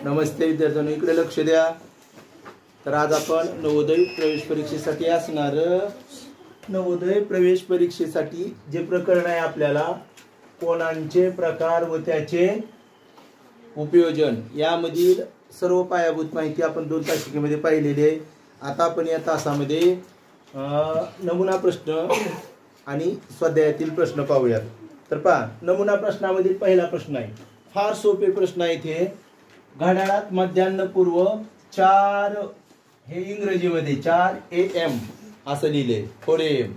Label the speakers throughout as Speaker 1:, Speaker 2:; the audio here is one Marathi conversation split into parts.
Speaker 1: नमस्ते विद्यार्थ्यांनो, इकडे लक्ष द्या। तर आज आपण नवोदय प्रवेश परीक्षेसाठी असणार नवोदय प्रवेश परीक्षेसाठी जे प्रकरण आहे आपल्याला कोणांचे प्रकार व त्याचे उपयोजन यामधील सर्व पायाभूत माहिती आपण 2 तासिकेमध्ये पाहिलेली आहे। आता आपण या तासामध्ये नमुना प्रश्न आणि स्वाध्यायातील प्रश्न पाहूयात। तर पहा, नमुना प्रश्नामधील पहिला प्रश्न आहे, फार सोपे प्रश्न आहे इथे। घड्याळात मध्यान्हपूर्व 4 हे इंग्रजीमध्ये 4 AM असं लिहिले, 4 AM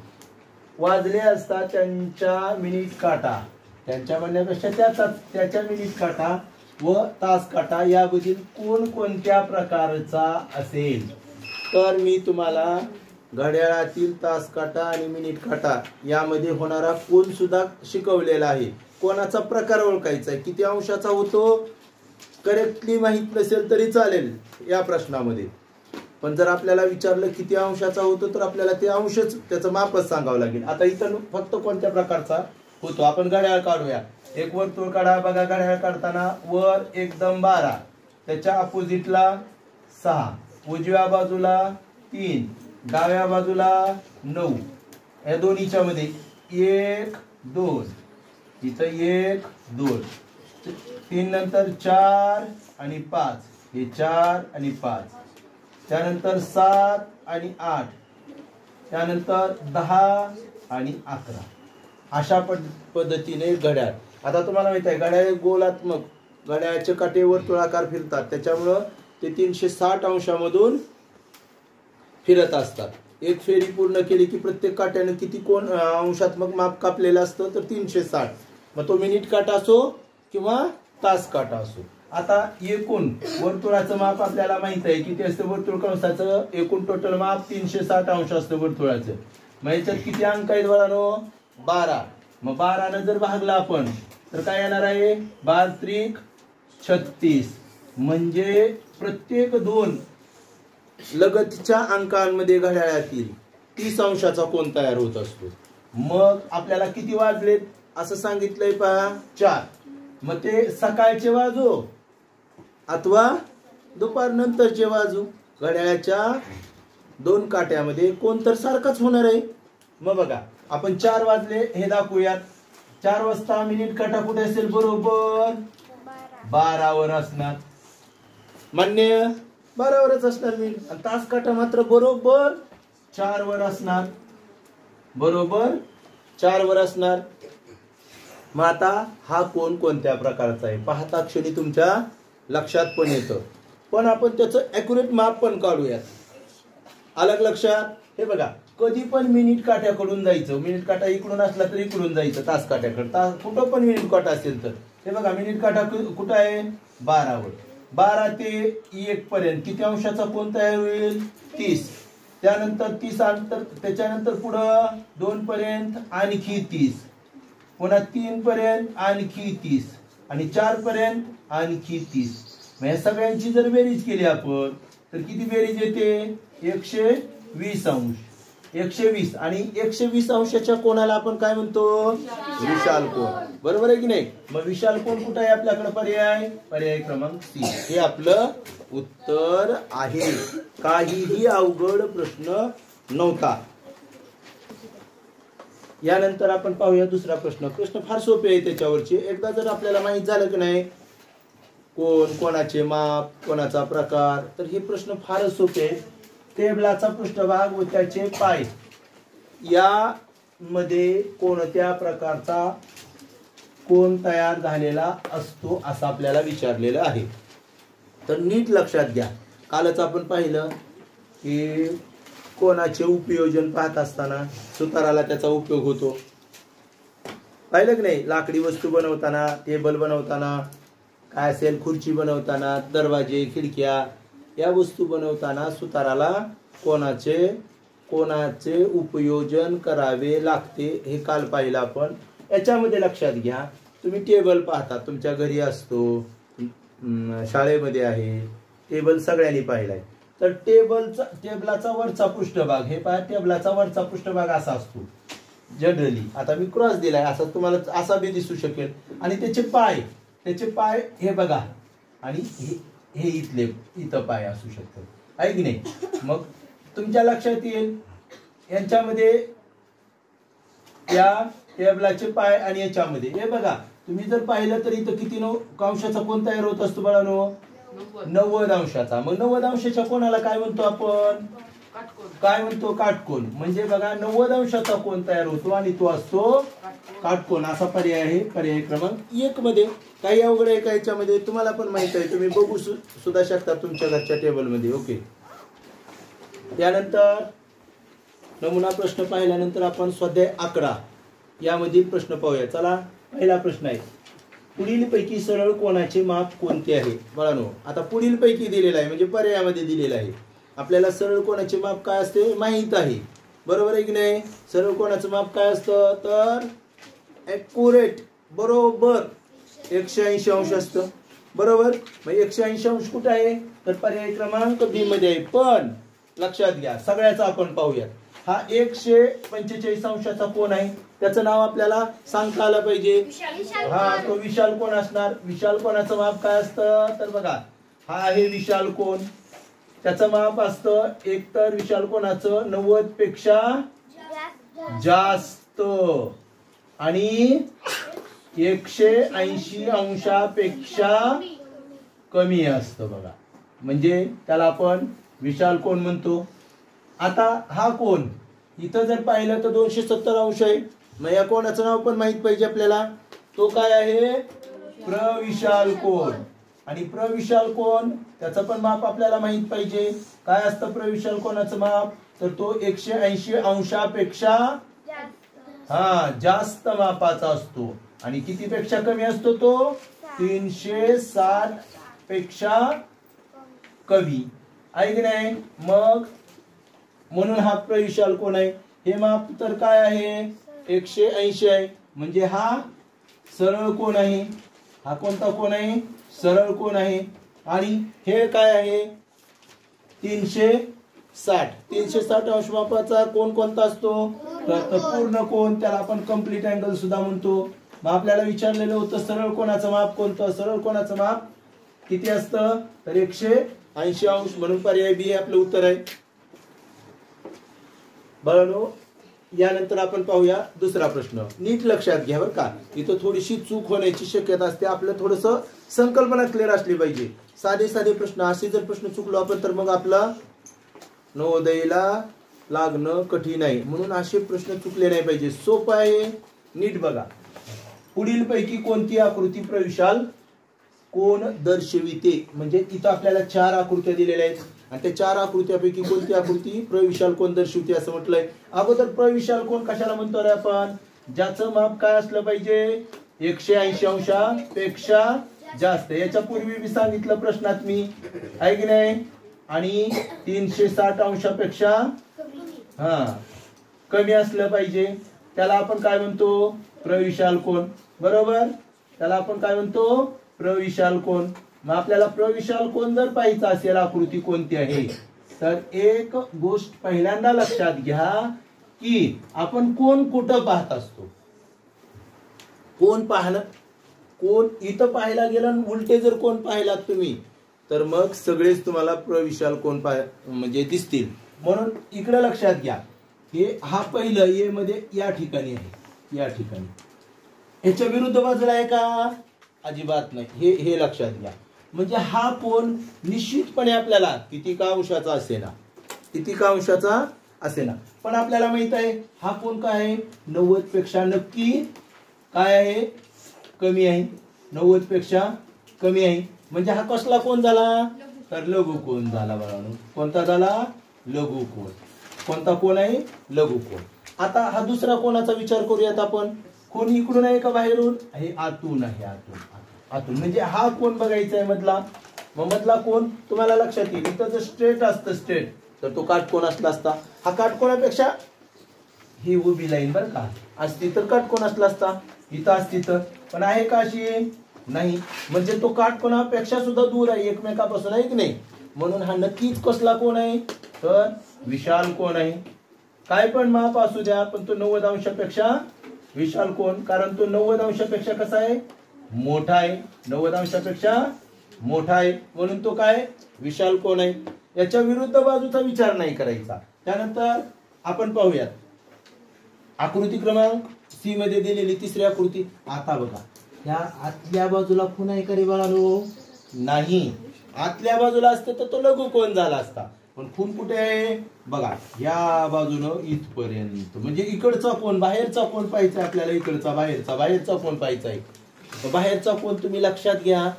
Speaker 1: वाजले असता त्यांच्या मिनिट काटा, त्यांच्या म्हणण्यापेक्षा त्याच्या मिनिट काटा व तास काटा यामधील कोणकोणत्या प्रकारचा असेल। तर मी तुम्हाला घड्याळातील तास काटा आणि मिनिट काटा यामध्ये होणारा कोन सुद्धा शिकवलेला आहे। कोणाचा प्रकार ओळखायचा आहे, किती अंशाचा होतो करेक्टली माहित नसेल तरी चालेल या प्रश्नामध्ये, पण जर आपल्याला विचारलं किती अंशाचा होतो तर आपल्याला ते अंशच त्याचं मापच सांगावं लागेल। आता इथं फक्त कोणत्या प्रकारचा होतो आपण घड्याळ काढूया। एक वर्तुळ काढा, बघा घड्याळ काढताना वर एकदम 12, त्याच्या अपोजिटला 6, उजव्या बाजूला 3, डाव्या बाजूला 9, या दोन्हीच्या मध्ये 1 2, इथं 1 2, 3 नंतर 4 आणि 5, हे 4 आणि 5, त्यानंतर 7 आणि 8, त्यानंतर 10 आणि 11, अशा पद्धतीने घड्याळ। आता तुम्हाला माहित आहे घड्याळ गोलात्मक, घड्याळाचे काटे वर्तुळाकार फिरतात, त्याच्यामुळं ते 360 अंशामधून फिरत असतात। एक फेरी पूर्ण केली की प्रत्येक काट्याने किती कोण अंशात्मक माप कापलेलं असतं तर 360, मग तो मिनिट काटा असो किंवा तास काटा असो। आता एकूण वर्तुळाचं माप आपल्याला माहित आहे किती असतं, वर्तुळ कंसाचं एकूण टोटल माप 360 अंश असतं वर्तुळाचं। मग याच्यात किती अंक आहेत बाळांनो, 12। मग 12 ने जर भागला आपण तर काय येणार आहे, 12 त्रिक 36, म्हणजे प्रत्येक 2 लगतच्या अंकांमध्ये घड्याळातील 30 अंशाचा कोन तयार होत असतो। मग आपल्याला किती वाजलेत असं सांगितलंय पहा, 4। मग ते सकाळचे वाजू अथवा दुपार नंतरचे वाजू, घड्याळाच्या 2 काट्यामध्ये कोण तर सारखाच होणार आहे। मग बघा आपण 4 वाजले हे दाखवूयात। 4 वाजता मिनिट काटा कुठे असेल, बरोबर 12 वर असणार, मान्य 12 वरच असणार मिनिट, आणि तास काटा मात्र बरोबर 4 वर असणार, बरोबर 4 वर असणार। मग आता हा कोन कोणत्या प्रकारचा आहे पाहता क्षणी तुमच्या लक्षात पण येतं, पण आपण त्याचं ॲक्युरेट माप पण काढूयात। अलग लक्षात, हे बघा कधी पण मिनिट काट्याकडून जायचं, मिनिट काटा इकडून असला तर इकडून जायचं तास काट्याकडे, कुठं पण मिनिट काटा असेल तर हे बघा मिनिट काटा कुठं आहे, 12 वर। 12 ते 1 पर्यंत किती अंशाचा कोन तयार होईल, 30, त्यानंतर 30 अंतर, त्याच्यानंतर पुढं 2 पर्यंत आणखी 30, पुन्हा 3 पर्यंत आणखी 30 आणि 4 पर्यंत आणखी 30। या सगळ्यांची जर बेरीज केली आपण तर किती बेरीज येते, 120 अंश, 120, आणि 120 अंशाच्या कोणाला आपण काय म्हणतो, विशाल कोन, बरोबर आहे की नाही। मग विशाल कोन कुठे आहे आपल्याकडे, पर्याय क्रमांक C हे आपलं उत्तर आहे। काहीही अवघड प्रश्न नव्हता। यानंतर आपण पाहूया दुसरा प्रश्न। प्रश्न फार सोपे आहे त्याच्यावरचे, एकदा जर आपल्याला माहित झालं की नाही कोण, कोणाचे माप, कोणाचा प्रकार, तर हे प्रश्न फारच सोपे आहे। टेबलाचा पृष्ठभाग व त्याचे पाय या मध्ये कोणत्या प्रकारचा कोन तयार झालेला असतो असं आपल्याला विचारलेलं आहे। तर नीट लक्षात घ्या, कालच आपण पाहिलं की कोणाचे उपयोजन पाहत असताना सुताराला त्याचा उपयोग होतो, पाहिलं की नाही। लाकडी वस्तू बनवताना, टेबल बनवताना, काय असेल खुर्ची बनवताना, दरवाजे खिडक्या या वस्तू बनवताना सुताराला कोणाचे उपयोजन करावे लागते हे काल पाहिलं आपण। याच्यामध्ये लक्षात घ्या, तुम्ही टेबल पाहता, तुमच्या घरी असतो, शाळेमध्ये आहे, टेबल सगळ्यांनी पाहिलाय। तर टेबलाचा वरचा पृष्ठभाग, हे पहा टेबलाचा वरचा पृष्ठभाग असा असतो जनरली। आता मी क्रॉस दिलाय, असा तुम्हाला असा बी दिसू शकेल, आणि त्याचे पाय हे बघा, आणि हे इथं पाय असू शकतं, आहे की नाही? मग तुमच्या लक्षात येईल यांच्यामध्ये या टेबलाचे पाय आणि याच्यामध्ये हे बघा, तुम्ही जर पाहिलं तर इथं किती अंशाचा कोण तयार होत असतो बाळांनो? 90 अंशाचा. मग 90 अंशाच्या कोणाला काय म्हणतो आपण? काय म्हणतो? काटकोन. म्हणजे बघा 90 अंशाचा कोण तयार होतो आणि तो असतो काटकोन. असा पर्याय आहे पर्याय क्रमांक 1 मध्ये. काही अवघड आहे का याच्यामध्ये? तुम्हाला पण माहित आहे, तुम्ही बघू सुद्धा शकता तुमच्या घरच्या टेबलमध्ये. ओके. त्यानंतर नमुना प्रश्न पाहिल्यानंतर आपण स्वाध्याय 11 यामधील प्रश्न पाहूया. चला, पहिला प्रश्न आहे, पुढील पैकी सरळ कोणाचे माप कोणते आहे? बाळांनो, आता पुढील पैकी दिलेला आहे म्हणजे पर्यायामध्ये दिलेला आहे. आपल्याला सरळ कोणाचे माप काय असते माहित आहे, बरोबर आहे की नाही? सरळ कोणाचं माप काय असतं? तर ॲक्युरेट, बरोबर 180 अंश असतं, बरोबर. मग 180 अंश कुठे आहे? तर पर्याय क्रमांक बी मध्ये आहे. पण लक्षात घ्या, सगळ्याचा आपण पाहूयात. हा 145 अंशाचा कोण आहे, त्याचं नाव आपल्याला सांगता आलं पाहिजे. हा, तो विशाल कोण असणार? विशाल कोणाचं माप काय असतं? तर बघा, हा आहे विशाल कोण. त्याचं माप असतं एक तर विशाल कोणाचं 90 पेक्षा जास्त आणि 180 अंशापेक्षा कमी असतं बघा, म्हणजे त्याला आपण विशाल कोण म्हणतो. आता हा कोण इथं जर पाहिलं तर 270 अंश आहे. मग या कोणाचं नाव पण माहित पाहिजे आपल्याला. तो काय आहे? प्रविशाल कोण. आणि प्रविशाल कोण त्याचं पण माप आपल्याला माहित पाहिजे. काय असतं प्रविशाल कोणाचं माप? तर तो 180 अंशापेक्षा जास्त मापाचा असतो. आणि किती पेक्षा कमी असतो तो? 360 पेक्षा कमी, आहे की नाही? मग म्हणून हा प्रविशाल कोण आहे. हे माप तर काय आहे? 180 आहे. म्हणजे हा सरळ कोण आहे. हा कोणता कोण आहे? सरळ कोण आहे. आणि हे काय आहे? 360. 360 अंश मापाचा कोण कोणता असतो? तर पूर्ण कोण, त्याला आपण कम्प्लीट अँगल सुद्धा म्हणतो. मग आपल्याला विचारलेलं होतं सरळ कोणाचं माप कोणतं? सरळ कोणाचं माप किती असतं? तर 180 अंश. म्हणून पर्याय बी आपलं उत्तर आहे. बाळांनो, यानंतर आपण पाहूया दुसरा प्रश्न. नीट लक्षात घ्या बरं का, इथं थोडीशी चूक होण्याची शक्यता असते. आपलं थोडस संकल्पना क्लिअर असली पाहिजे. साधे साधे प्रश्न, असे जर प्रश्न चुकलो आपण तर मग आपला नवोदयला लागणं कठीण आहे. म्हणून असे प्रश्न चुकले नाही पाहिजे. सोपं आहे, नीट बघा. पुढील पैकी कोणती आकृती प्रविशाल कोण दर्शविते? म्हणजे इथं आपल्याला 4 आकृत्या दिलेल्या आहेत आणि त्या 4 आकृत्यापैकी कोणती आकृती प्रविशाल कोण दर्शविते असं म्हटलंय. अगोदर प्रविशाल कोण कशाला म्हणतो रे आपण? ज्याचं माप काय असलं पाहिजे? 180 अंशापेक्षा जास्त. याच्या पूर्वी मी सांगितलं प्रश्नात मी, आहे की नाही? आणि 360 अंशापेक्षा कमी असलं पाहिजे. त्याला आपण काय म्हणतो? प्रविशाल कोण, बरोबर. त्याला आपण काय म्हणतो? प्रविशाल कोण. मग आपल्याला प्रविशाल कोण जर पाहायचं असेल आकृती कोणती आहे, तर एक गोष्ट पहिल्यांदा लक्षात घ्या की आपण कोण कुठं पाहत असतो. कोण पाहणं, कोण इथं पाहायला गेलं उलटे जर कोण पाहिलात तुम्ही तर मग सगळेच तुम्हाला प्रविशाल कोण म्हणजे दिसतील. म्हणून इकडे लक्षात घ्या, हे हा पहिलं ए मध्ये या ठिकाणी आहे, या ठिकाणी. ह्याच्या विरुद्ध बाजूला आहे का? अजिबात नाही. हे लक्षात घ्या. म्हणजे हा कोण निश्चितपणे आपल्याला किती का अंशाचा असेना, किती का अंशाचा असेना, पण आपल्याला माहित आहे हा कोण काय आहे? 90 पेक्षा नक्की काय आहे? कमी आहे. 90 पेक्षा कमी आहे. म्हणजे हा कसला कोण झाला? तर लघु कोण झाला बाळांनो. कोणता झाला? लघु कोण. कोणता कोण आहे? लघु कोण. आता हा दुसरा कोणाचा विचार करूयात आपण. कोण इकडून आहे का बाहेरून? हे आतून आहे. आतून म्हणजे हा कोण बघायचा आहे मधला. मग मधला कोण तुम्हाला लक्षात येईल. इथं जर स्ट्रेट असतं स्ट्रेट तर तो काटकोन असला असता. हा काटकोनापेक्षा ही उभी लाईन बरं का असती तर काटकोन असला असता. इथं असती तर, पण आहे का अशी? नाही. म्हणजे तो काटकोनापेक्षा सुद्धा दूर आहे एकमेकापासून, आहे की नाही? म्हणून हा नक्कीच कसला कोण आहे? तर विशाल कोण आहे. काय पण माप असू द्या पण तो 90 अंशापेक्षा विशाल कोण. कारण तो 90 अंशापेक्षा कसा आहे? मोठा आहे. 90 अंशापेक्षा मोठा आहे म्हणून तो काय विशाल कोण आहे. याच्या विरुद्ध बाजूचा विचार नाही करायचा. त्यानंतर आपण पाहूयात आकृती क्रमांक सी मध्ये दिलेली तिसरी आकृती. आता बघा ह्या आतल्या बाजूला खूण आहे का रे बाळांनो? नाही. आतल्या बाजूला असतं तर तो लघुकोण झाला असता. पण खूण कुठे आहे बघा या बाजूनं इथपर्यंत. म्हणजे इकडचा कोण बाहेरचा कोण पाहायचा आपल्याला. इकडचा बाहेरचा कोण पाहायचा आहे. बाहेरचा कोण तुम्ही लक्षात घ्या.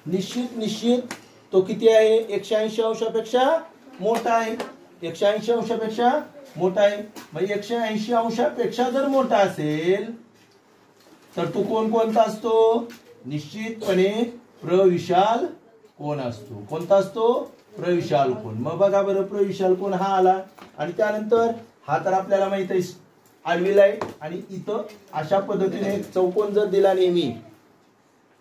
Speaker 1: निश्चित तो किती आहे 180 अंशापेक्षा मोठा आहे. 180 अंशापेक्षा मोठा आहे. म्हणजे 180 अंशापेक्षा जर मोठा असेल तर तो कोण कोणता असतो. निश्चितपणे प्रविशाल कोण असतो. कोणता असतो प्रविशाल कोण. मग बघा बरं प्रविशाल कोण हा आला. आणि त्यानंतर हा तर आपल्याला माहित आहे आडवीला आहे. आणि इथं अशा पद्धतीने चौकोन जर दिला नेहमी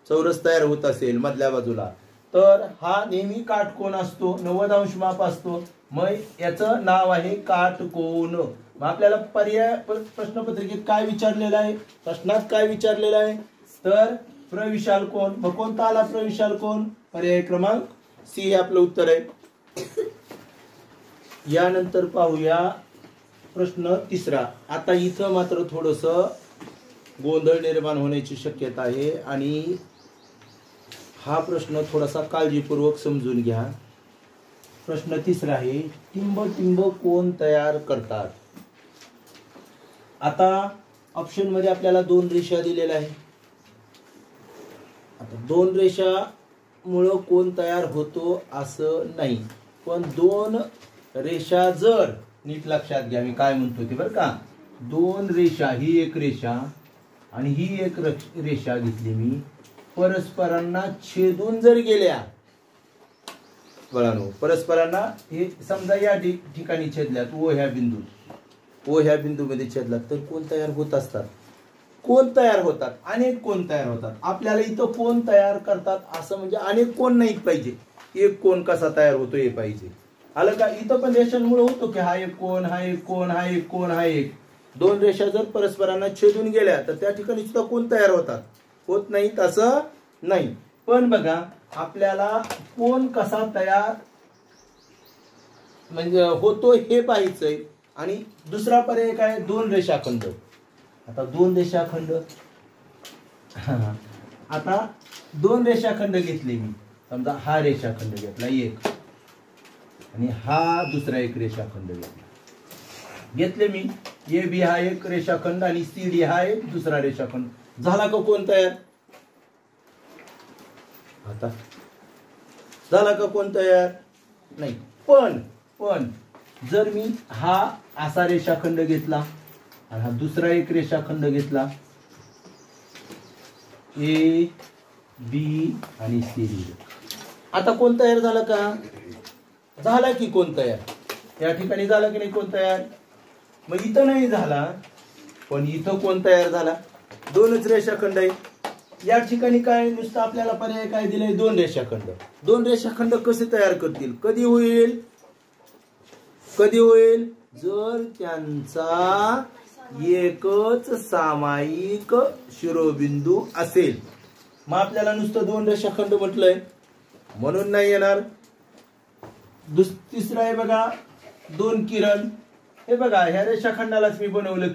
Speaker 1: चौरस तयार होत असेल मधल्या बाजूला तर हा नेहमी काटकोन असतो. 90 अंश माप असतो. मग याचं नाव आहे काटकोन. मग आपल्याला पर्याय प्रश्नपत्रिकेत काय विचारलेलं आहे. प्रश्नात काय विचारलेलं आहे तर प्रविशाल कोण. मग कोणता आला प्रविशाल कोण. पर्याय क्रमांक सी हे आपलं उत्तर आहे. यानंतर पाहूया प्रश्न तिसरा. आता इथं मात्र थोडस गोंधळ निर्माण होण्याची शक्यता आहे आणि हा प्रश्न थोडासा काळजीपूर्वक समजून घ्या. प्रश्न तिसरा आहे टिंब कोण तयार करतात. आता ऑप्शन मध्ये आपल्याला 2 रेषा दिलेल्या आहे. आता 2 रेषा मुळे कोण तयार होतो असं नाही. पण 2 रेषा जर नीट लक्षात घ्या मी काय म्हणतो ते बरं का. 2 रेषा ही एक रेषा आणि ही एक रेषा घेतली मी. परस्परांना छेदून जर गेल्या बघानो परस्परांना हे समजा या ठिकाणी छेदल्यात ओ ह्या बिंदूमध्ये छेदलात तर कोण तयार होत असतात. कोण तयार होतात अनेक कोण तयार होतात. आपल्याला इथं कोण तयार करतात असं म्हणजे अनेक कोण नाही पाहिजे. एक कोण कसा तयार होतो हे पाहिजे. आलं का. इथं पण रेषांमुळे होतो की हा एक कोण हा एक कोण हा एक कोण हा एक. 2 रेषा जर परस्परांना छेदून गेल्या तर त्या ठिकाणी सुद्धा कोण तयार होतात. होत नाही तसं नाही. पण बघा आपल्याला कोण कसा तयार म्हणजे होतो हे पाहायचंय. आणि दुसरा पर्याय काय 2 रेषाखंड. आता 2 रेषाखंड आता 2 रेषाखंड घेतले मी. समजा हा रेषाखंड घेतला एक आणि हा दुसरा एक रेषाखंड घेतले मी. ए बी हा एक रेषाखंड आणि सी डी हा एक दुसरा रेषाखंड. झाला का कोण तयार. आता झाला का कोण तयार नाही. पण जर मी हा असा रेषाखंड घेतला आणि हा दुसरा एक रेषाखंड घेतला ए बी आणि सी डी. आता कोण तयार झाला का. झाला की कोण तयार. या ठिकाणी झाला की नाही कोण तयार. मग इथं नाही झाला पण इथं कोण तयार झाला. 2च रेषाखंड आहे. या ठिकाणी काय नुसतं आपल्याला पर्याय काय दिलाय 2 रेषाखंड. 2 रेषाखंड कसे तयार करतील. कधी होईल जर त्यांचा एकच सामायिक शिरोबिंदू असेल. मग आपल्याला नुसतं 2 रेषाखंड म्हटलंय म्हणून नाही येणार. तिसरा आहे बघा 2 किरण. हे बघा ह्या रेषाखंडालाच मी बनवलं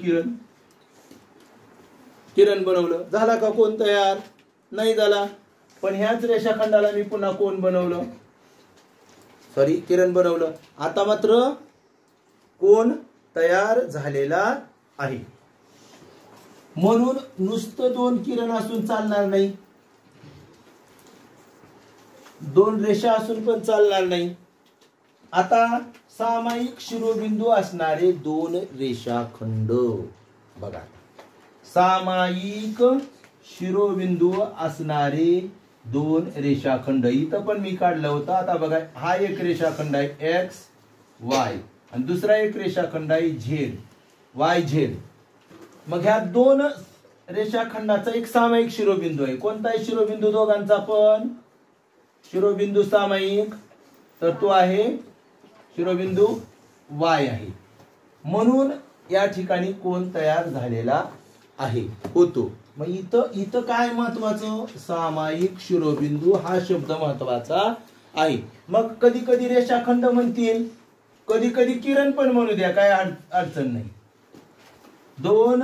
Speaker 1: किरण बनवलं. झाला का कोण तयार नाही झाला. पण ह्याच रेषाखंडाला मी पुन्हा कोण बनवलं किरण बनवलं. आता मात्र कोण तयार झालेला आहे. म्हणून नुसतं 2 किरण असून चालणार नाही. 2 रेषा असून पण चालणार नाही. आता सामायिक शिरोबिंदू असणारे 2 रेषाखंड बघा. सामायिक शिरोबिंदू असणारे 2 रेषाखंड इथं पण मी काढलं होतं. आता बघा हा एक रेषाखंड आहे एक्स वाय आणि दुसरा एक रेषाखंड आहे झेड वाय झेड. मग ह्या 2 रेषाखंडाचा एक सामायिक शिरोबिंदू आहे. कोणता आहे शिरोबिंदू दोघांचा पण शिरोबिंदू सामायिक तर तो आहे शिरोबिंदू वाय आहे. म्हणून या ठिकाणी कोण तयार झालेला आहे होतो. मग इथं इथं काय महत्वाचं, सामायिक शिरोबिंदू हा शब्द महत्वाचा आहे. मग कधी कधी रेषाखंड म्हणतील, कधी कधी किरण पण म्हणू द्या, काय अडचण नाही. दोन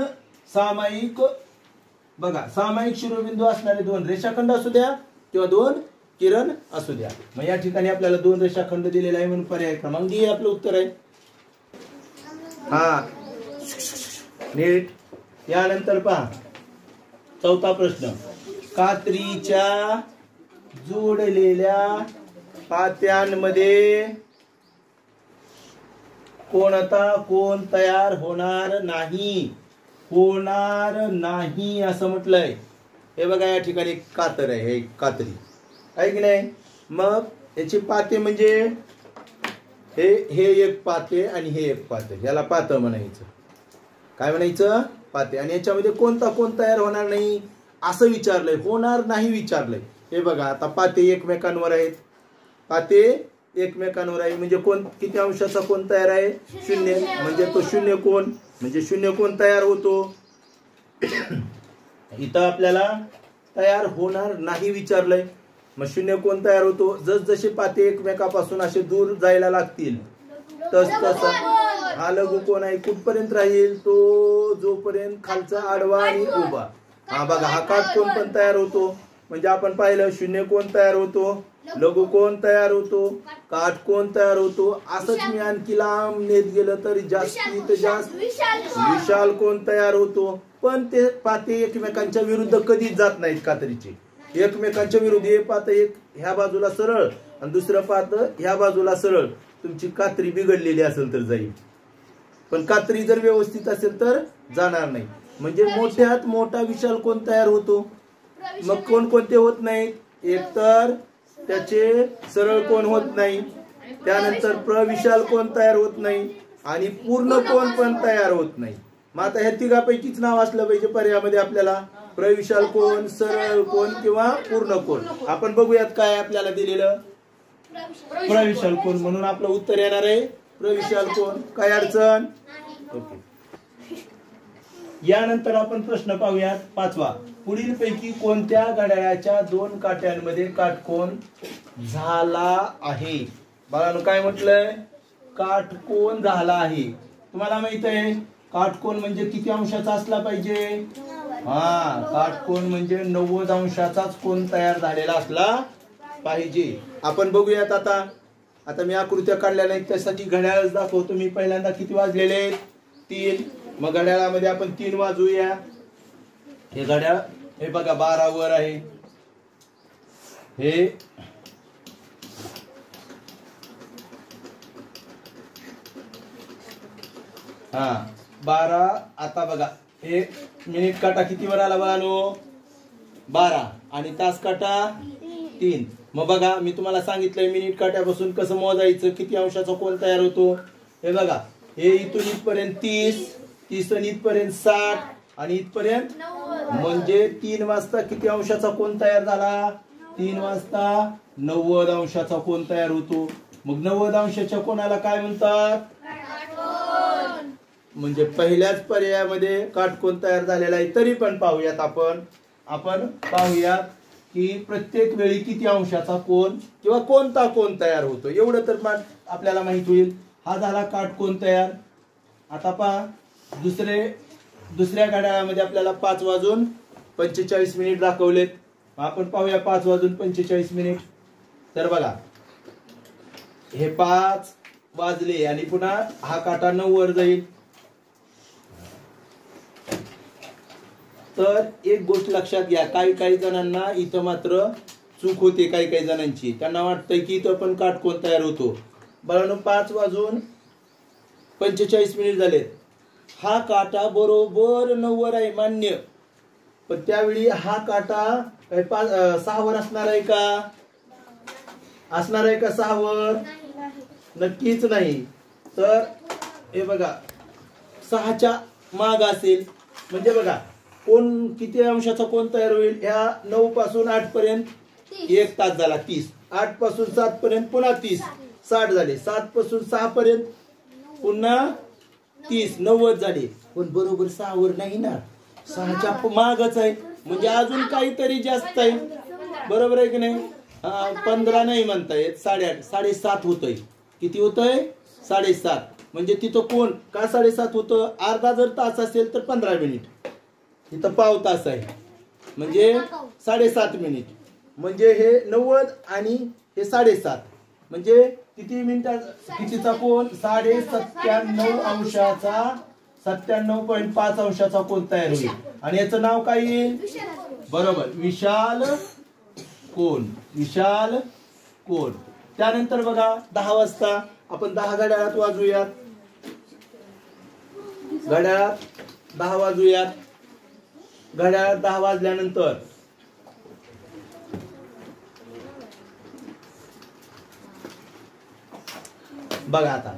Speaker 1: सामायिक, बघा सामायिक शिरोबिंदू असणारे दोन रेषाखंड असू द्या किंवा दोन किरण असू द्या. मग या ठिकाणी आपल्याला दोन रेषाखंड दिलेला आहे म्हणून पर्याय क्रमांक डी आपलं उत्तर आहे. हा नीट. यानंतर पहा चौथा प्रश्न, कात्रीच्या जोडलेल्या पात्यांमध्ये कोणता कोण तयार होणार नाही, होणार नाही असं म्हटलंय. हे बघा या ठिकाणी कातर आहे, हे कात्री आहे की नाही. मग याची पाते म्हणजे हे एक पाते आणि हे एक पाते, याला पात म्हणायचं. काय म्हणायचं, पाते. आणि याच्यामध्ये कोणता कोण तयार होणार नाही असं विचारलंय, होणार नाही विचारलंय. हे बघा आता पाते एकमेकांवर आहेत, पाते एकमेकांवर आहे म्हणजे कोण किती अंशाचा कोण तयार आहे, शून्य. म्हणजे तो शून्य कोण, म्हणजे शून्य कोण तयार होतो. इथं आपल्याला तयार होणार नाही विचारलंय. मग शून्य कोण तयार होतो, जसजसे पाते एकमेकापासून असे दूर जायला लागतील तस तसा हा लघु कोण आहे कुठपर्यंत राहील, तो जोपर्यंत खालचा आडवा आणि उभा. हा बघा हा काटकोन पण तयार होतो. म्हणजे आपण पाहिलं शून्य कोण तयार होतो, लघु कोण तयार होतो, काटकोन तयार होतो. असंच मी आणखी लांब नेत गेलं तर जास्तीत जास्त विशाल कोण तयार होतो. पण ते पाते एकमेकांच्या विरुद्ध कधीच जात नाहीत कात्रीचे, एकमेकांच्या विरुद्ध. हे पात एक ह्या बाजूला सरळ आणि दुसरं पात ह्या बाजूला सरळ. तुमची कात्री बिघडलेली असेल तर जाईल, पण कात्री जर व्यवस्थित असेल तर जाणार नाही. म्हणजे मोठ्यात मोठा विशाल कोण तयार होतो. मग कोणकोणते होत नाहीत, एकतर त्याचे सरळ कोण होत नाही, त्यानंतर प्रविशाल कोण तयार होत नाही आणि पूर्ण कोण पण तयार होत नाही. मग आता ह्या तिघापैकीच नाव असलं पाहिजे पर्यायामध्ये आपल्याला, प्रविशाल कोण, सरळ कोण किंवा पूर्ण कोण. आपण बघूयात काय आपल्याला दिलेलं, प्रविशाल कोण. म्हणून आपलं उत्तर येणार आहे प्रविशाल कोण. काय अडचण, ओके. यानंतर आपण प्रश्न पाहूयात पाचवा, पुढील पैकी कोणत्या घड्याळाच्या दोन काट्यांमध्ये काटकोन झाला आहे. बाळांनो काय म्हटलंय, काटकोन झाला आहे. तुम्हाला माहित आहे काटकोन म्हणजे किती अंशाचा असला पाहिजे. हा काटकोन म्हणजे 90 अंशाचाच कोन तयार झालेला असला पाहिजे. आपण बघूयात आता मी आकृत्या काढल्या नाहीत त्यासाठी घड्याळच दाखवतो. मी पहिल्यांदा किती वाजलेले आहेत, 3. मग घड्याळामध्ये आपण 3 वाजूया. हे घड्याळ हे बघा 12 वर आहे, हे हा 12. आता बघा हे मिनिट काटा किती वर आला बाळांनो, 12. आणि तास काटा 3. मग बघा मी तुम्हाला सांगितलंय मिनिट काट्यापासून कसं मोजायचं, किती अंशाचा कोन तयार होतो. हे बघा हे इथून इथपर्यंत 30 आणि इथपर्यंत 60 आणि इथपर्यंत 90. म्हणजे 3 वाजता किती अंशाचा कोन तयार झाला, 3 वाजता 90 अंशाचा कोन तयार होतो. मग 90 अंशाच्या कोणाला काय म्हणतात, म्हणजे पहिल्याच पर्यायामध्ये काटकोन तयार झालेला आहे. तरी पण पाहूयात आपण पाहूयात की प्रत्येक वेळी किती अंशाचा कोन किंवा कोणता कोन तयार होतो, एवढं तर आपल्याला माहित होईल. हा झाला काटकोन तयार. आता पहा दुसऱ्या घड्याळामध्ये आपल्याला 5 वाजून 45 मिनिट दाखवलेत. आपण पाहूया 5 वाजून 45 मिनिट. तर बघा हे 5 वाजले आणि पुन्हा हा काटा 9 वर जाईल. तर एक गोष्ट लक्षात घ्या, काही जणांना इथं मात्र चूक होते. काही जणांची त्यांना वाटतंय की इथं पण काटकोन तयार होतो. बाळांनो 5 वाजून 45 मिनिट झालेत. हा काटा बरोबर 9 वर आहे मान्य, पण त्यावेळी हा काटा 6 वर असणार आहे का, असणार आहे का 6 वर, नक्कीच नाही. तर हे बघा 6च्या माग असेल. म्हणजे बघा कोण किती अंशाचा कोन तयार होईल, ह्या 9 पासून 8 पर्यंत 1 तास झाला 30. 8 पासून 7 पर्यंत पुन्हा 30, 60 झाले. 7 पासून 6 पर्यंत पुन्हा 30, 90 झाले. पण बरोबर 6 वर नाही ना, 6च्या मागच आहे, म्हणजे अजून काहीतरी जास्त आहे. बरोबर आहे की नाही? 15 नाही म्हणता येत, 8.5 7.5 होतंय. किती होतंय? 7.5. म्हणजे तिथं कोण का 7.5 होतं? अर्धा जर तास असेल तर 15 मिनिट, इथं पाव तास आहे म्हणजे 7.5 मिनिट. म्हणजे हे 90 आणि हे 7.5 म्हणजे किती मिनिटात कितीचा कोण? 97.5 अंशाचा 97.5 अंशाचा कोण तयार होईल. आणि याचं नाव काय येईल? बरोबर, विशाल कोण. विशाल कोण. त्यानंतर बघा 10 वाजता आपण 10 घड्याळात वाजूयात. घड्याळात 10 वाजूयात. घड्याळात 10 वाजल्यानंतर बघा आता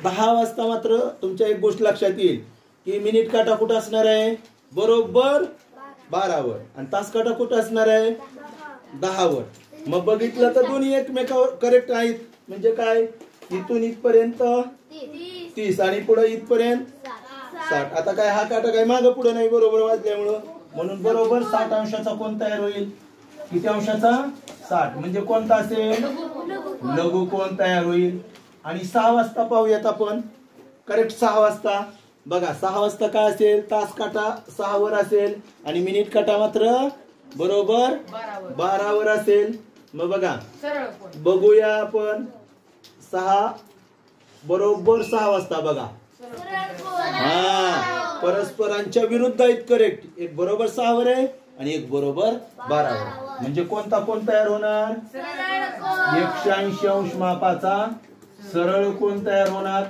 Speaker 1: 10 वाजता मात्र तुमच्या एक गोष्ट लक्षात येईल की मिनिट काटा कुठं असणार आहे? बरोबर 12 वर. आणि तास काटा कुठं असणार आहे? 10 वर. मग बघितलं तर दोन्ही एकमेकावर करेक्ट आहेत. म्हणजे काय? इथून इथपर्यंत 30 आणि पुढे इथपर्यंत 60. आता काय हा काटा काय मागं पुढे नाही बरोबर वाजल्यामुळं, म्हणून बरोबर 60 अंशाचा कोण तयार होईल. किती अंशाचा? 60. म्हणजे कोणता असेल? लघु कोण तयार होईल. आणि 6 वाजता पाहूयात आपण. करेक्ट 6 वाजता. बघा 6 वाजता काय असेल? तास काटा 6 वर असेल आणि मिनिट काटा मात्र बरोबर 12 वर असेल. मग बघा बघूया आपण 6 बरोबर 6 वाजता. बघा परस्परांच्या विरुद्ध आहेत. करेक्ट. एक बरोबर 6 वर आहे आणि एक बरोबर 12 वर. म्हणजे कोणता कोण तयार होणार? 180 अंश मापाचा सरळ कोण तयार होणार.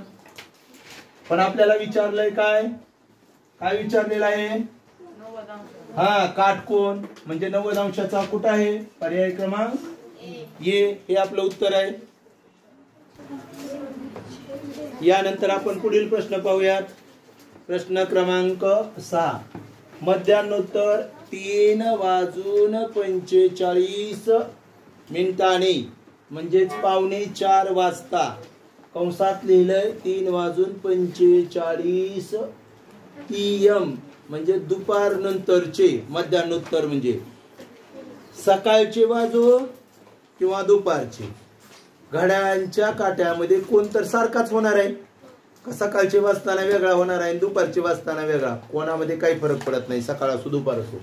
Speaker 1: पण आपल्याला विचारलंय काय? काय विचारलेलं आहे? काटकोन. म्हणजे 90 अंशाचा कुठं आहे? पर्याय क्रमांक ए हे आपलं उत्तर आहे. यानंतर आपण पुढील प्रश्न पाहूयात. प्रश्न क्रमांक 6. मध्यान्नोत्तर 3:45 म्हणजेच 3:45 वाजता. कंसात लिहिलंय 3:45 PM म्हणजे दुपार नंतरचे. मध्यान्नोत्तर म्हणजे सकाळचे वाजो किंवा दुपारचे. घड्याळांच्या काट्यामध्ये कोण तर सारखाच होणार आहे. सकाळचे वाजताना वेगळा होणार आहे, दुपारचे वाजताना वेगळा. कोणामध्ये काही फरक पडत नाही, सकाळ असो दुपार असो.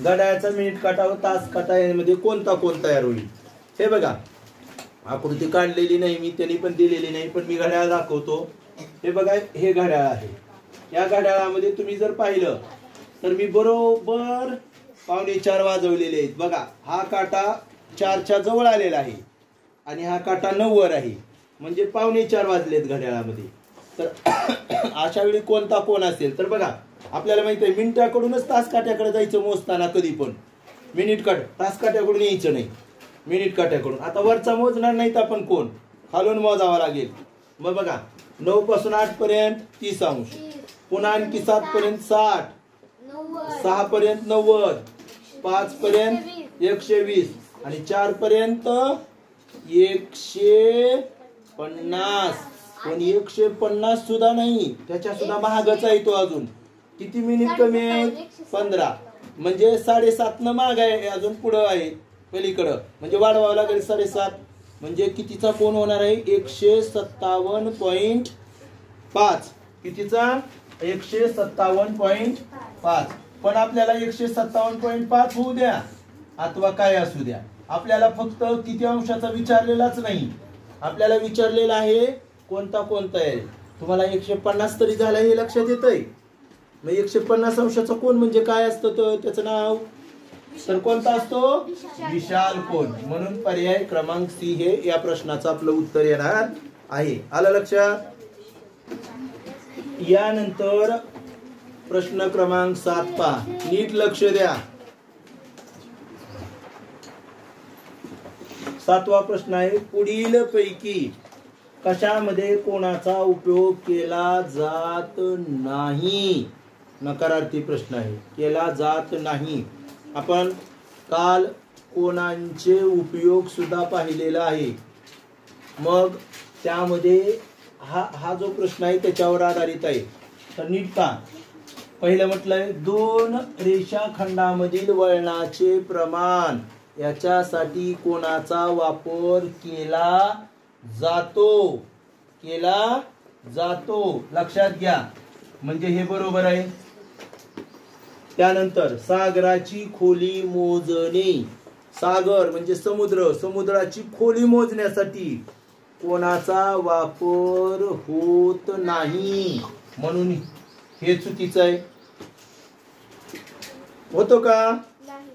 Speaker 1: घड्याळाचा मिनिट काटा व तास काटा यामध्ये कोणता कोण तयार होईल. हे बघा आकृती काढलेली नाही मी, त्यांनी पण दिलेली नाही, पण मी घड्याळ दाखवतो. हे बघा हे घड्याळ आहे. या घड्याळामध्ये तुम्ही जर पाहिलं तर मी बरोबर 3:45 वाजवलेले आहेत. बघा हा काटा 4च्या जवळ आलेला आहे आणि हा काटा 9 वर आहे. म्हणजे 3:45 वाजलेत घड्याळामध्ये. तर अशा वेळी कोणता कोण असेल तर बघा आपल्याला माहिती आहे मिनिटाकडूनच तास काट्याकडे जायचं मोजताना. कधी पण मिनिट काट तास काट्याकडून यायचं नाही, मिनिट काट्याकडून. आता वरचा मोजणार नाही तर आपण कोण खालून मोजावा लागेल. मग बघा 9 पासून 8 पर्यंत 30 अंश, पुन्हा आणखी 7 पर्यंत 60, 6 पर्यंत 90, 5 पर्यंत 120 आणि 4 पर्यंत 150. पण 150 सुद्धा नाही, त्याच्या सुद्धा महागच आहे तो. अजून किती मिनिट कमी आहे? 15. म्हणजे 7.5 न माग आहे, अजून पुढं आहे पलीकडं. म्हणजे वाढवावं लागेल 7.5. म्हणजे कितीचा कोण होणार आहे? 157.5. कितीचा? 157.5. पण आपल्याला 157.5 होऊ द्या अथवा काय असू द्या, आपल्याला फक्त किती अंशाचा विचारलेलाच नाही, आपल्याला विचारलेला आहे कोणता कोणता आहे. तुम्हाला 150 तरी झाला हे लक्षात येतंय. मग 150 अंशाचा कोण म्हणजे काय असतं तर त्याचं नाव तर कोणता असतो? विशाल कोण. म्हणून पर्याय क्रमांक सी हे या प्रश्नाचं आपलं उत्तर येणार आहे. आलं लक्षात? यानंतर प्रश्न क्रमांक 7 पहा, नीट लक्ष द्या. 7वा प्रश्न आहे, पुढील पैकी कशामध्ये कोणाचा उपयोग केला जात नाही? नकारार्थी प्रश्न आहे, केला जात नाही. आपण काल कोणांचे उपयोग सुद्धा पाहिलेला आहे. मग त्यामध्ये हा जो प्रश्न आहे त्याच्यावर आधारित आहे. तर नीट पहा, पहिलं म्हटलंय 2 रेषाखंडामधील वळणाचे प्रमाण याच्यासाठी कोणाचा वापर केला जातो लक्षात घ्या, म्हणजे हे बरोबर आहे. त्यानंतर सागराची खोली मोजणे, सागर म्हणजे समुद्राची खोली मोजण्यासाठी कोणाचा वापर होत नाही, म्हणून हे चुकीचं आहे. होतो का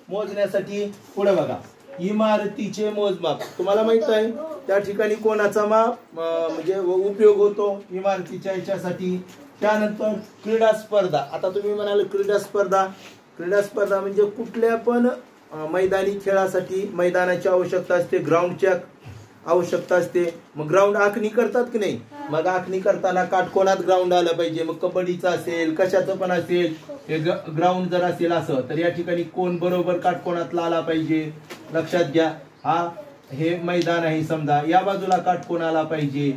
Speaker 1: मोजण्यासाठी? पुढे बघा, इमारतीचे मोजमाप तुम्हाला माहित आहे त्या ठिकाणी कोणाचा माप म्हणजे उपयोग होतो इमारतीच्या याच्यासाठी. त्यानंतर क्रीडा स्पर्धा. आता तुम्ही म्हणाल क्रीडा स्पर्धा म्हणजे कुठल्या पण मैदानी खेळासाठी मैदानाची आवश्यकता असते, ग्राउंडची आवश्यकता असते. मग ग्राउंड आखणी करतात की नाही, मग आखणी करताना काटकोनात ग्राउंड आलं पाहिजे. मग कबड्डीचं असेल कशाचं पण असेल, हे ग्राउंड जर असेल असं तर या ठिकाणी कोण बरोबर काटकोनातला आला पाहिजे. लक्षात घ्या, हे मैदान आहे समजा, या बाजूला काटकोन आला पाहिजे.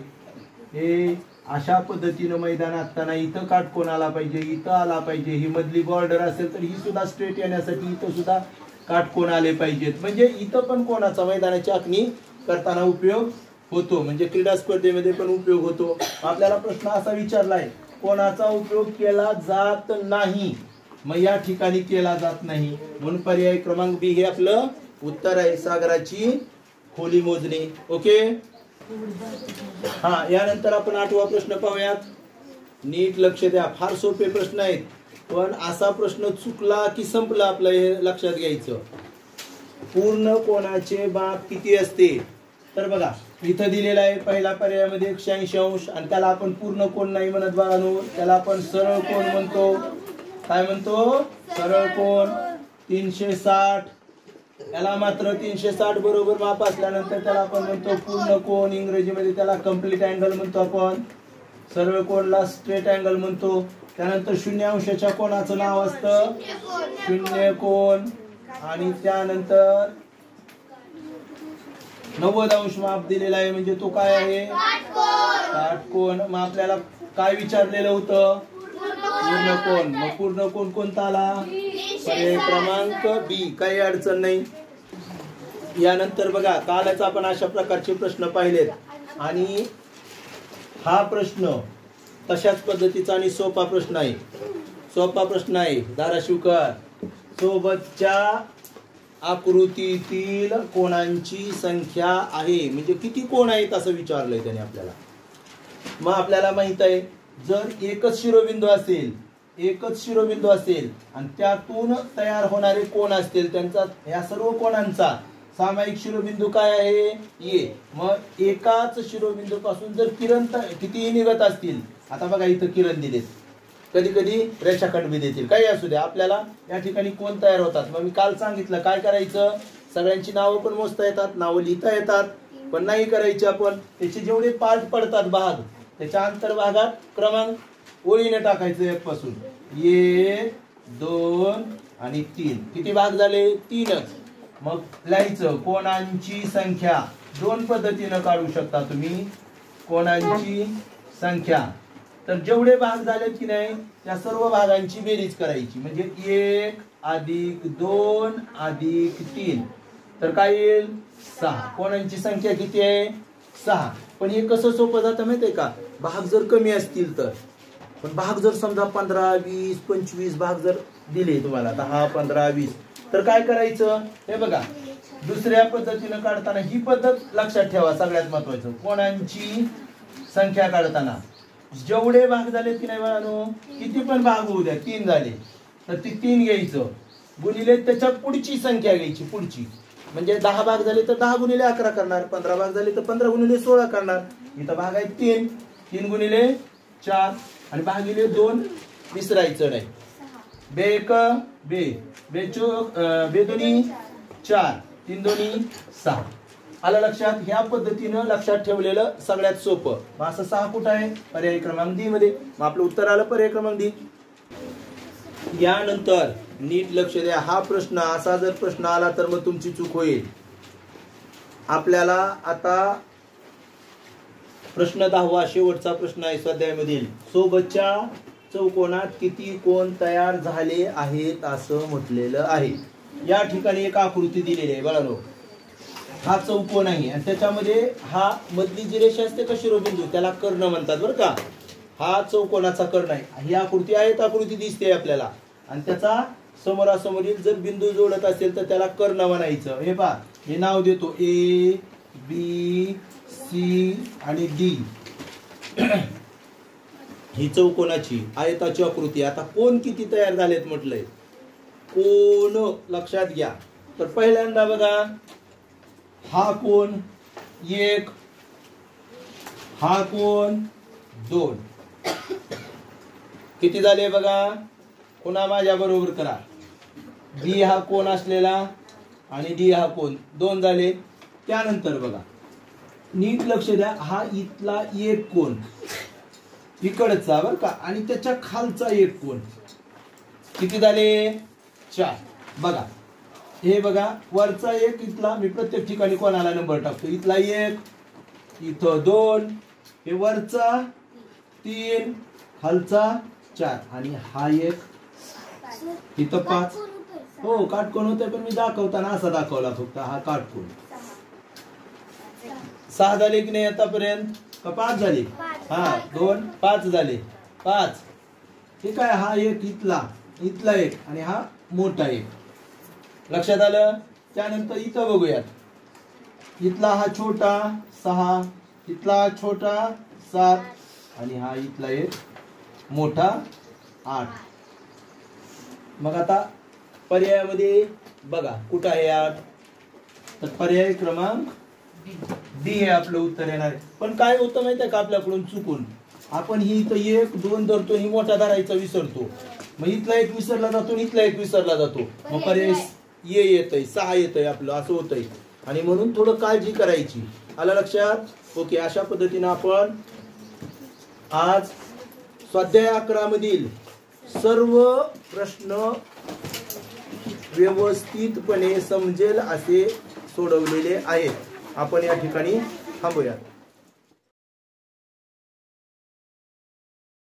Speaker 1: हे अशा पद्धतीनं मैदान असताना इथं काटकोन आला पाहिजे, इथं आला पाहिजे. ही मधली बॉर्डर असेल तर ही सुद्धा स्ट्रेट येण्यासाठी इथं सुद्धा काटकोन आले पाहिजेत. म्हणजे इथं पण कोणाचा मैदानाची आखणी करताना उपयोग होतो, म्हणजे क्रीडा स्पर्धेमध्ये पण उपयोग होतो. आपल्याला प्रश्न असा विचारलाय कोणाचा उपयोग केला जात नाही, मग या ठिकाणी केला जात नाही, म्हणून पर्याय क्रमांक बी हे आपलं उत्तर आहे, सागराची खोली मोजणे. ओके. यानंतर आपण 8वा प्रश्न पाहूयात. नीट लक्ष द्या, फार सोपे प्रश्न आहेत, पण असा प्रश्न चुकला की संपला आपलं, हे लक्षात घ्यायचं. पूर्ण कोणाचे माप किती असते? तर बघा इथं दिलेला आहे पहिला पर्यायामध्ये 180 अंश, आणि त्याला आपण पूर्ण कोण नाही म्हणत बाळांनो, त्याला आपण सरळ कोण म्हणतो. काय म्हणतो? सरळ कोण. 360, याला मात्र 360 बरोबर माप असल्यानंतर त्याला आपण म्हणतो पूर्ण कोण. इंग्रजीमध्ये त्याला कम्प्लीट अँगल म्हणतो आपण. सरळ कोणला स्ट्रेट अँगल म्हणतो. त्यानंतर 0 अंशाच्या कोणाचं नाव असतं? शून्य कोण. आणि त्यानंतर 90 अंश माप दिलेला आहे, म्हणजे तो काय आहे? काटकोन. मग आपल्याला काय विचारलेलं होतं? पूर्ण कोण. मग पूर्ण कोण कोणता आला? पर्याय क्रमांक बी. काही अडचण नाही. यानंतर बघा कालच आपण अशा प्रकारचे प्रश्न पाहिलेत, आणि हा प्रश्न तशाच पद्धतीचा आणि सोपा प्रश्न आहे. धाराशिवकर, सोबतच्या आकृतीतील कोणांची संख्या आहे, म्हणजे किती कोण आहेत असं विचारलंय त्याने आपल्याला. मग आपल्याला माहित आहे जर एकच शिरोबिंदू असेल आणि त्यातून तयार होणारे कोण असतील, त्यांचा या सर्व कोणांचा सामायिक शिरोबिंदू काय आहे? ए. मग एकाच शिरोबिंदू पासून जर किरण कितीही निघत असतील, आता बघा इथं किरण दिलेत, कधी कधी रेषाखंड बी देतील, काही असू द्या, आपल्याला या ठिकाणी कोण तयार होतात. मग मी काल सांगितलं काय करायचं, सगळ्यांची नावं पण मोजता येतात, नावं लिहिता येतात, पण नाही करायची आपण. त्याचे जेवढे पार्ट पडतात भाग, त्याच्या अंतर्भागात क्रमांक ओळीने टाकायचं 1 पासून. 1, 2 आणि 3. किती भाग झाले? 3च. मग लिहायचं कोणांची संख्या. 2 पद्धतीनं काढू शकता तुम्ही कोणांची संख्या. तर जेवढे भाग झालेत की नाही त्या सर्व भागांची बेरीज करायची, म्हणजे 1 + 2 + 3 तर काय येईल? 6. कोणांची संख्या किती आहे? 6. पण हे कसं सोपं जातं माहितीये का? भाग जर कमी असतील तर, पण भाग जर समजा 15, 20, 25 भाग जर दिले तुम्हाला, 10, 15, 20, तर काय करायचं? हे बघा दुसऱ्या पद्धतीनं काढताना ही पद्धत लक्षात ठेवा. सगळ्यात महत्वाचं कोणांची संख्या काढताना जेवढे भाग झाले की नाही बाळांनो, किती पण भाग होऊ द्या, 3 झाले तर ती 3 घ्यायचं, गुणिले त्याच्या पुढची संख्या घ्यायची, पुढची. म्हणजे 10 भाग झाले तर 10 × 11 करणार, 15 भाग झाले तर 15 × 16 करणार. इथं भाग आहे 3, 3 × 4 आणि भागिले 2 विसरायचं नाही. 2 × 1 2, 2 2 4, 3 2 6. आलं लक्षात? ह्या पद्धतीनं लक्षात ठेवलेलं सगळ्यात सोपं. मग असं 6 कुठं आहे? पर्याय क्रमांक डी मध्ये. मग आपलं उत्तर आलं पर्याय क्रमांक डी. यानंतर नीट लक्ष द्या, हा प्रश्न असा जर प्रश्न आला तर मग तुमची चूक होईल. आपल्याला आता प्रश्न 10वा शेवटचा प्रश्न आहे स्वाध्यायामधील. सोबतच्या चौकोनात किती कोन तयार झाले आहेत असं म्हटलेलं आहे. या ठिकाणी एक आकृती दिलेली आहे बाळांनो. हा चौकोन आहे आणि त्याच्यामध्ये हा मधली जी रेषा असते का शिरोबिंदू त्याला कर्ण म्हणतात बरं का. हा चौकोनाचा कर्ण आहे. ही आकृती आहे, आकृती दिसते आपल्याला आणि त्याचा समोरासमोरील जर बिंदू जोडत असेल तर त्याला कर्ण म्हणायचं. हे पहा, हे नाव देतो ए बी सी आणि डी. ही चौकोनाची आयताची आकृती. आता कोण किती तयार झालेत म्हटलंय. कोण लक्षात घ्या. तर पहिल्यांदा बघा, हा कोण 1, हा कोण 2. किती झाले बघा. पुन्हा माझ्या बरोबर करा. बी हा कोण असलेला आणि डी हा कोण 2 झाले. त्यानंतर बघा नीट लक्ष द्या, हा इथला एक कोण इकडचा बर का आणि त्याच्या खालचा एक कोण किती झाले 4. बघा हे बघा, वरचा एक इथला, मी प्रत्येक ठिकाणी कोणाला नंबर टाकतो. इथला 1, इथं 2, हे वरचा 3, खालचा 4 आणि हा एक इथं 5. हो काटकोण होते पण मी दाखवताना असा दाखवला फक्त. हा काटकोण 6 झाले की नाही आतापर्यंत का 5 झाले. हा 2 5 झाले 5. ठीक आहे. हा एक इथला एक आणि हा मोठा एक. लक्षात आलं. त्यानंतर इथं बघूयात. इथला हा छोटा 6, इथला छोटा 7 आणि हा इथला एक मोठा 8. मग आता पर्यायामध्ये बघा कुठं आहे 8. तर पर्याय क्रमांक डी हे आपलं उत्तर येणार आहे. पण काय होतं माहिती आहे का, आपल्याकडून चुकून आपण ही इथं 1 2 धरतो, ही मोठा धरायचा विसरतो. मग इथला एक विसरला जातो, इथला एक विसरला जातो. मग पर्याय ये येतंय 6 येतंय आपलं असं होतंय. आणि म्हणून थोडं काळजी करायची. आलं लक्षात. ओके. अशा पद्धतीनं आपण आज स्वाध्याय 11 मधील सर्व प्रश्न व्यवस्थितपणे समजेल असे सोडवलेले आहेत. आपण या ठिकाणी थांबूया.